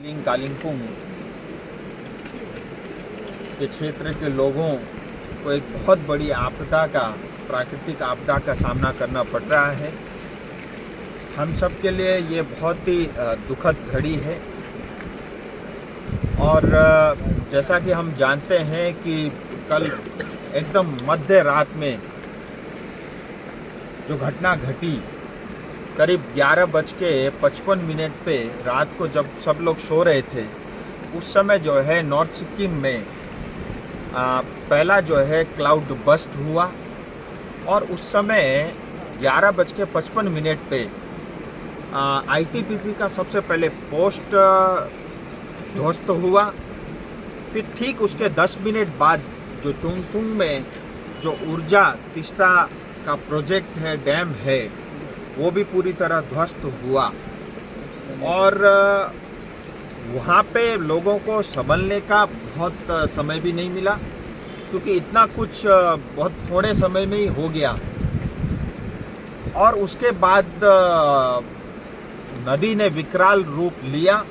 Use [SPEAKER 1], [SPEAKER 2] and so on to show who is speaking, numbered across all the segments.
[SPEAKER 1] कालिम्पोंग के क्षेत्र के लोगों को एक बहुत बड़ी प्राकृतिक आपदा का सामना करना पड़ रहा है। हम सब के लिए ये बहुत ही दुखद घड़ी है और जैसा कि हम जानते हैं कि कल एकदम मध्य रात में जो घटना घटी, करीब 11:55 पे रात को जब सब लोग सो रहे थे, उस समय जो है नॉर्थ सिक्किम में पहला जो है क्लाउड बस्ट हुआ और उस समय 11:55 पे आईटीबीपी का सबसे पहले पोस्ट ध्वस्त हुआ। फिर ठीक उसके 10 मिनट बाद जो चुंगथुंग में जो ऊर्जा तिस्टा का प्रोजेक्ट है, डैम है, वो भी पूरी तरह ध्वस्त हुआ और वहाँ पे लोगों को संभलने का बहुत समय भी नहीं मिला, क्योंकि इतना कुछ बहुत थोड़े समय में ही हो गया। और उसके बाद नदी ने विकराल रूप लिया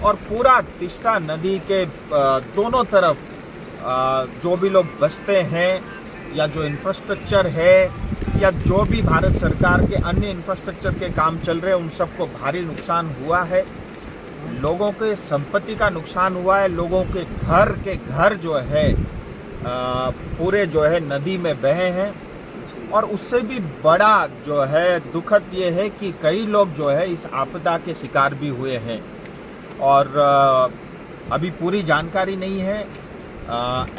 [SPEAKER 1] और पूरा तिस्टा नदी के दोनों तरफ जो भी लोग बसते हैं या जो इंफ्रास्ट्रक्चर है या जो भी भारत सरकार के अन्य इंफ्रास्ट्रक्चर के काम चल रहे हैं, उन सबको भारी नुकसान हुआ है। लोगों के संपत्ति का नुकसान हुआ है। लोगों के घर जो है पूरे जो है नदी में बहे हैं। और उससे भी बड़ा जो है दुखद ये है कि कई लोग जो है इस आपदा के शिकार भी हुए हैं और अभी पूरी जानकारी नहीं है।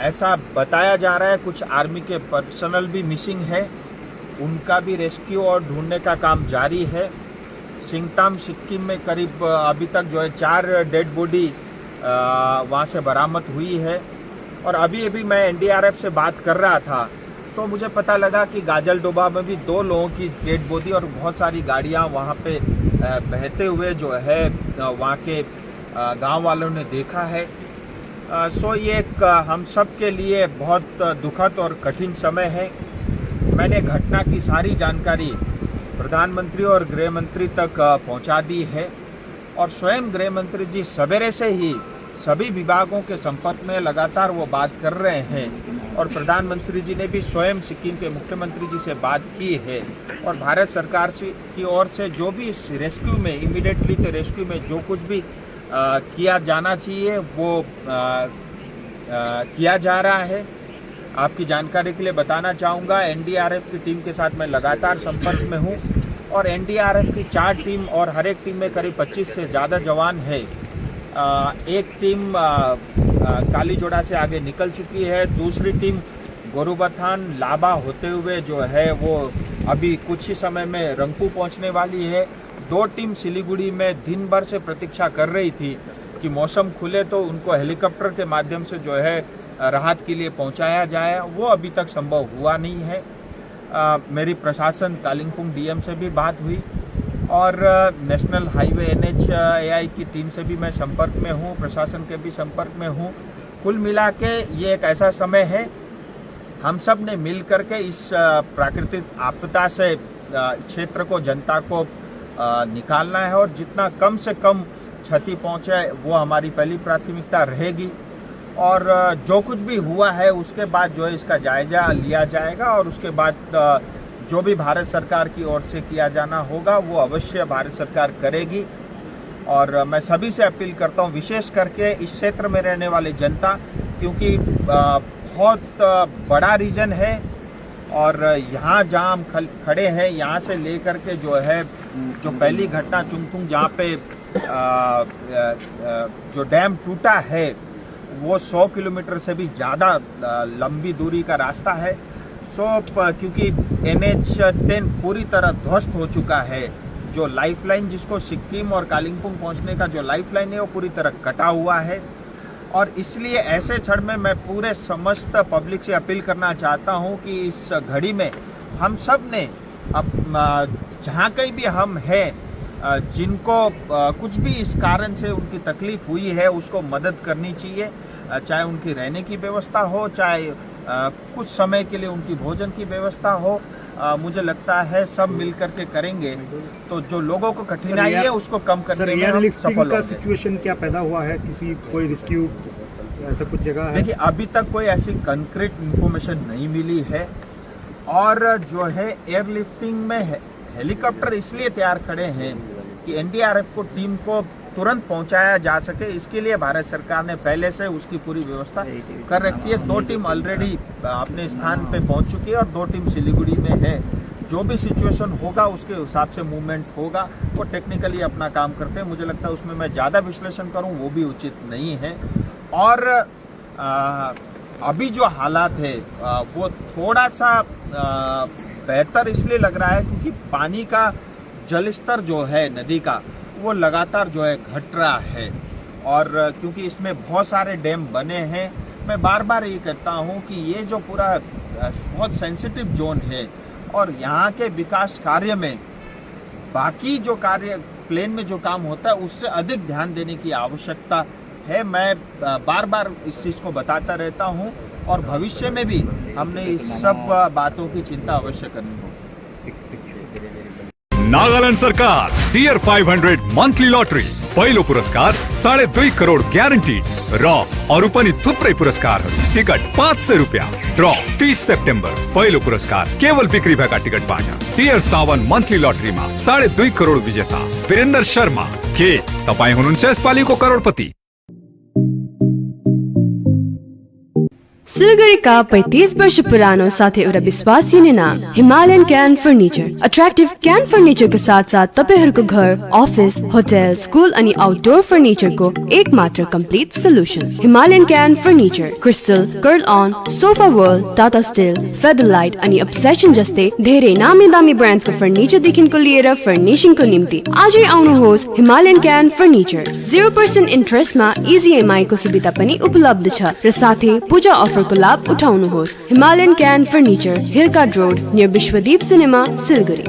[SPEAKER 1] ऐसा बताया जा रहा है कुछ आर्मी के पर्सनल भी मिसिंग है, उनका भी रेस्क्यू और ढूंढने का काम जारी है। सिंगताम सिक्किम में करीब अभी तक जो है 4 डेड बॉडी वहाँ से बरामद हुई है। और अभी मैं एनडीआरएफ से बात कर रहा था तो मुझे पता लगा कि गाजलडोबा में भी 2 लोगों की डेड बॉडी और बहुत सारी गाड़ियाँ वहाँ पे बहते हुए जो है वहाँ के गांव वालों ने देखा है। सो ये एक हम सब के लिए बहुत दुखद और कठिन समय है। मैंने घटना की सारी जानकारी प्रधानमंत्री और गृह मंत्री तक पहुंचा दी है और स्वयं गृह मंत्री जी सवेरे से ही सभी विभागों के संपर्क में लगातार वो बात कर रहे हैं और प्रधानमंत्री जी ने भी स्वयं सिक्किम के मुख्यमंत्री जी से बात की है और भारत सरकार की ओर से जो भी इस रेस्क्यू में इमीडिएटली के रेस्क्यू में जो कुछ भी किया जाना चाहिए वो किया जा रहा है। आपकी जानकारी के लिए बताना चाहूँगा, एनडीआरएफ की टीम के साथ मैं लगातार संपर्क में हूँ और एनडीआरएफ की 4 टीम और हर एक टीम में करीब 25 से ज़्यादा जवान है। एक टीम कालीजोड़ा से आगे निकल चुकी है, दूसरी टीम गोरुबथान लाबा होते हुए जो है वो अभी कुछ ही समय में रंगपू पहुँचने वाली है। 2 टीम सिलीगुड़ी में दिन भर से प्रतीक्षा कर रही थी कि मौसम खुले तो उनको हेलीकॉप्टर के माध्यम से जो है राहत के लिए पहुंचाया जाए, वो अभी तक संभव हुआ नहीं है। मेरी प्रशासन कालिम्पोंग डीएम से भी बात हुई और नेशनल हाईवे NHAI की टीम से भी मैं संपर्क में हूँ, प्रशासन के भी संपर्क में हूँ। कुल मिला के ये एक ऐसा समय है, हम सब ने मिल करके इस प्राकृतिक आपदा से क्षेत्र को, जनता को निकालना है और जितना कम से कम क्षति पहुँचे वो हमारी पहली प्राथमिकता रहेगी। और जो कुछ भी हुआ है उसके बाद जो है इसका जायजा लिया जाएगा और उसके बाद जो भी भारत सरकार की ओर से किया जाना होगा वो अवश्य भारत सरकार करेगी। और मैं सभी से अपील करता हूँ, विशेष करके इस क्षेत्र में रहने वाली जनता, क्योंकि बहुत बड़ा रीजन है और यहाँ जहाँ हम खड़े हैं यहाँ से लेकर के जो है जो पहली घटना चुंगथुंग जहाँ पे जो डैम टूटा है वो 100 किलोमीटर से भी ज़्यादा लंबी दूरी का रास्ता है। क्योंकि NH10 पूरी तरह ध्वस्त हो चुका है, जो लाइफलाइन जिसको सिक्किम और कालिम्पोंग पहुंचने का जो लाइफलाइन है वो पूरी तरह कटा हुआ है। और इसलिए ऐसे क्षण में मैं पूरे समस्त पब्लिक से अपील करना चाहता हूं कि इस घड़ी में हम सब ने जहाँ कहीं भी हम हैं, जिनको कुछ भी इस कारण से उनकी तकलीफ हुई है उसको मदद करनी चाहिए, चाहे उनकी रहने की व्यवस्था हो, चाहे कुछ समय के लिए उनकी भोजन की व्यवस्था हो। मुझे लगता है सब मिल करके करेंगे तो जो लोगों को कठिनाई है उसको कम
[SPEAKER 2] सर
[SPEAKER 1] करने में हम
[SPEAKER 2] एयरलिफ्टिंग
[SPEAKER 1] सफल
[SPEAKER 2] का
[SPEAKER 1] होंगे।
[SPEAKER 2] सिचुएशन क्या पैदा हुआ है, किसी कोई रेस्क्यू ऐसा कुछ जगह है?
[SPEAKER 1] देखिए अभी तक कोई ऐसी कंक्रीट इंफॉर्मेशन नहीं मिली है और जो है एयरलिफ्टिंग में हेलीकॉप्टर इसलिए तैयार खड़े हैं कि एनडीआरएफ को टीम को तुरंत पहुंचाया जा सके, इसके लिए भारत सरकार ने पहले से उसकी पूरी व्यवस्था कर रखी है। 2 टीम ऑलरेडी अपने स्थान पे पहुंच चुकी है और 2 टीम सिलीगुड़ी में है। जो भी सिचुएशन होगा उसके हिसाब से मूवमेंट होगा, वो टेक्निकली अपना काम करते हैं। मुझे लगता है उसमें मैं ज़्यादा विश्लेषण करूं वो भी उचित नहीं है। और अभी जो हालात है वो थोड़ा सा बेहतर इसलिए लग रहा है क्योंकि पानी का जल स्तर जो है नदी का वो लगातार जो है घट रहा है और क्योंकि इसमें बहुत सारे डैम बने हैं। मैं बार बार ये कहता हूँ कि ये जो पूरा बहुत सेंसिटिव जोन है और यहाँ के विकास कार्य में बाकी जो कार्य प्लेन में जो काम होता है उससे अधिक ध्यान देने की आवश्यकता है। मैं बार बार इस चीज़ को बताता रहता हूँ और भविष्य में भी हमने इस सब बातों की चिंता अवश्य करनी होगी।
[SPEAKER 3] नागालैंड सरकार टियर 500 मंथली लॉटरी पहिलो पुरस्कार 2.5 करोड़ ग्यारेंटी र अरू पनि थुप्रै पुरस्कार टिकट 500 रुपियाँ ड्र 30 सेप्टेम्बर पहिलो पुरस्कार केवल बिक्री भएका टिकटबाट टियर 7 मंथली लटरीमा 2.5 करोड़ विजेता वीरेन्द्र शर्मा के तपाई हुनुहुन्छ यसपालिको करोडपति।
[SPEAKER 4] सिलगढी का 35 वर्ष पुरानो साथै एउटा विश्वसनीय नाम हिमालयन क्यान फर्निचर। अट्र्याक्टिभ क्यान फर्निचर को साथ साथ तपाईहरूको घर, अफिस, होटल, स्कुल अनि आउटडोर फर्निचर को एक मात्र complete solution. Himalayan cane furniture crystal, curl अन, sofa world, Tata still, Featherlite अनि अब्सेसन जस्तै धेरै नामी दामी ब्रान्ड्सको फर्निचर देखिनको लिएर फर्निशिङको निम्ति आजै आउनुहोस् Himalayan cane furniture. 0% इन्ट्रेस्टमा easy EMI को सुविधा पनि उपलब्ध छ र साथै पूजा अफर को लाभ उठाउनुहोस्। Himalayan cane furniture, hill cart road near Vishwadeep cinema, Siliguri.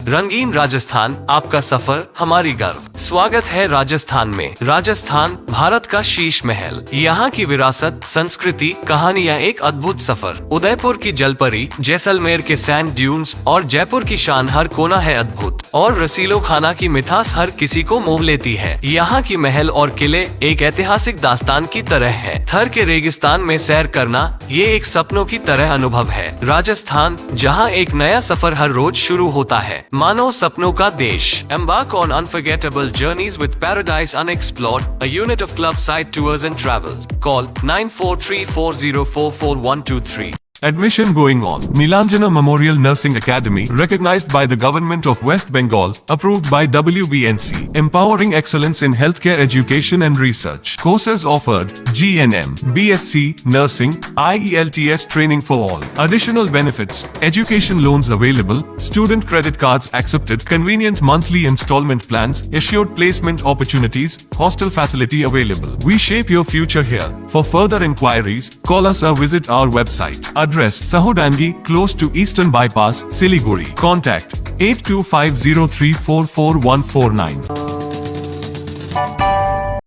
[SPEAKER 5] रंगीन राजस्थान, आपका सफर हमारी गर्व। स्वागत है राजस्थान में। राजस्थान भारत का शीश महल, यहाँ की विरासत, संस्कृति, कहानियाँ, एक अद्भुत सफर। उदयपुर की जलपरी, जैसलमेर के सैंड ड्यून्स और जयपुर की शान, हर कोना है अद्भुत। और रसीलो खाना की मिठास हर किसी को मोह लेती है। यहाँ की महल और किले एक ऐतिहासिक दास्तान की तरह है। थर के रेगिस्तान में सैर करना ये एक सपनों की तरह अनुभव है। राजस्थान, जहाँ एक नया सफर हर रोज शुरू होता है। मानो सपनों का देश। Embark on unforgettable journeys with Paradise Unexplored, a unit of Club Side Tours and Travels. Call 9434044123. Admission going on. Nilanjana Memorial Nursing Academy, recognized by the Government of West Bengal, approved by WBNC, empowering excellence in healthcare education and research. Courses offered: GNM, BSc, Nursing, IELTS training for all. Additional benefits: education loans available, student credit cards accepted, convenient monthly installment plans, assured placement opportunities, hostel facility available. We shape your future here. For further inquiries, call us or visit our website. Address: Sahodangi, close to Eastern Bypass, Siliguri. Contact 8250344149.